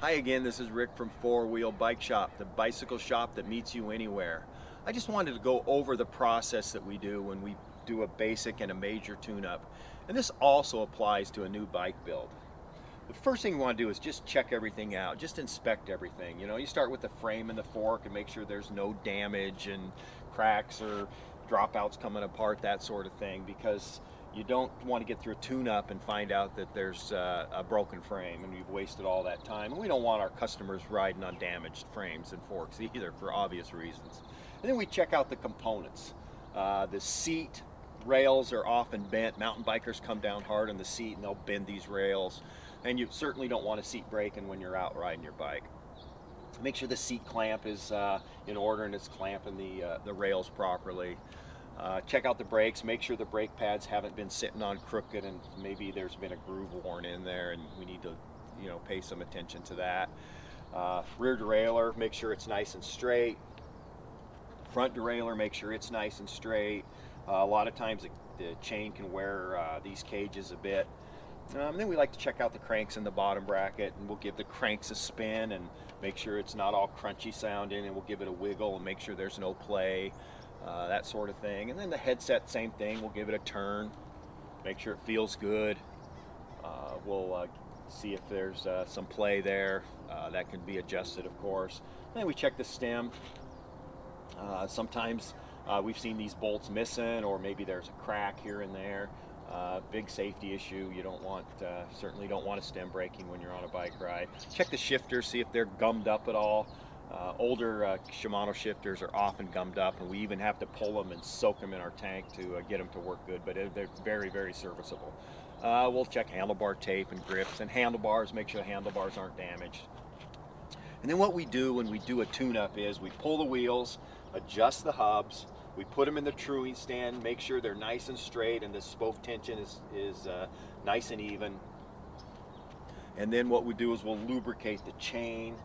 Hi again, this is Rick from Four Wheel Bike Shop, the bicycle shop that meets you anywhere. I just wanted to go over the process that we do when we do a basic and a major tune-up. And this also applies to a new bike build. The first thing you want to do is just check everything out, just inspect everything. You start with the frame and the fork and make sure there's no damage and cracks or dropouts coming apart, that sort of thing, because you don't want to get through a tune-up and find out that there's a broken frame and you've wasted all that time. And we don't want our customers riding on damaged frames and forks either, for obvious reasons. And then we check out the components. The seat rails are often bent. Mountain bikers come down hard on the seat and they'll bend these rails. And you certainly don't want a seat breaking when you're out riding your bike. Make sure the seat clamp is in order and it's clamping the rails properly. Check out the brakes, make sure the brake pads haven't been sitting on crooked and maybe there's been a groove worn in there, and we need to pay some attention to that. Rear derailleur, make sure it's nice and straight. Front derailleur, make sure it's nice and straight. A lot of times the chain can wear these cages a bit. Then we like to check out the cranks in the bottom bracket, and we'll give the cranks a spin and make sure it's not all crunchy sounding, and we'll give it a wiggle and make sure there's no play. That sort of thing. And then the headset, same thing, we'll give it a turn, make sure it feels good. We'll see if there's some play there. That can be adjusted, of course. And then we check the stem. Sometimes we've seen these bolts missing, or maybe there's a crack here and there. Big safety issue. You don't want, certainly don't want a stem breaking when you're on a bike ride. Check the shifters, see if they're gummed up at all. Older Shimano shifters are often gummed up, and we even have to pull them and soak them in our tank to get them to work good, but they're very, very serviceable. We'll check handlebar tape and grips and handlebars, make sure the handlebars aren't damaged. And then what we do when we do a tune-up is we pull the wheels, adjust the hubs, we put them in the truing stand, make sure they're nice and straight and the spoke tension is nice and even. And then what we do is we'll lubricate the chain.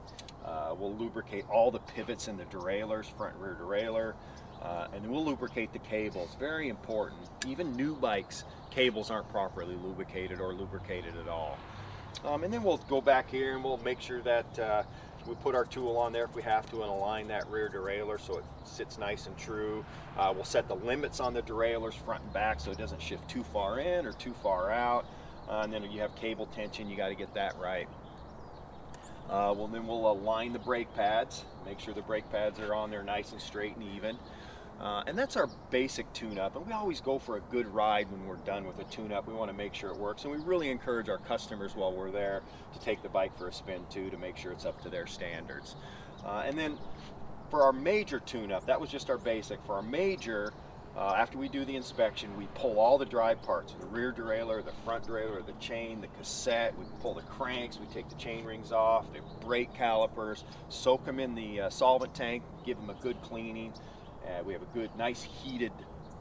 We'll lubricate all the pivots in the derailleurs, front and rear derailleur, and we'll lubricate the cables. Very important. Even new bikes, cables aren't properly lubricated or lubricated at all. And then we'll go back here and we'll make sure that we put our tool on there if we have to and align that rear derailleur so it sits nice and true. We'll set the limits on the derailleurs front and back so it doesn't shift too far in or too far out. And then you have cable tension, you got to get that right. Then we'll align the brake pads, make sure the brake pads are on there nice and straight and even. And that's our basic tune-up, and we always go for a good ride when we're done with a tune-up. We want to make sure it works, and we really encourage our customers while we're there to take the bike for a spin too, to make sure it's up to their standards. And then for our major tune-up, that was just our basic. For our major, after we do the inspection, we pull all the drive parts, the rear derailleur, the front derailleur, the chain, the cassette, we pull the cranks, we take the chain rings off, the brake calipers, soak them in the solvent tank, give them a good cleaning. We have a good, nice heated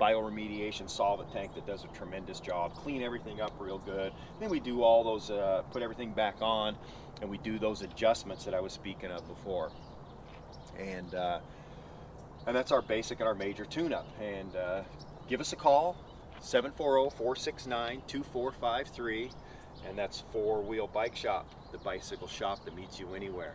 bioremediation solvent tank that does a tremendous job. Clean everything up real good. Then we do all those, put everything back on, and we do those adjustments that I was speaking of before. And that's our basic and our major tune-up. And give us a call, 740-469-2453, and that's Four Wheel Bike Shop, the bicycle shop that meets you anywhere.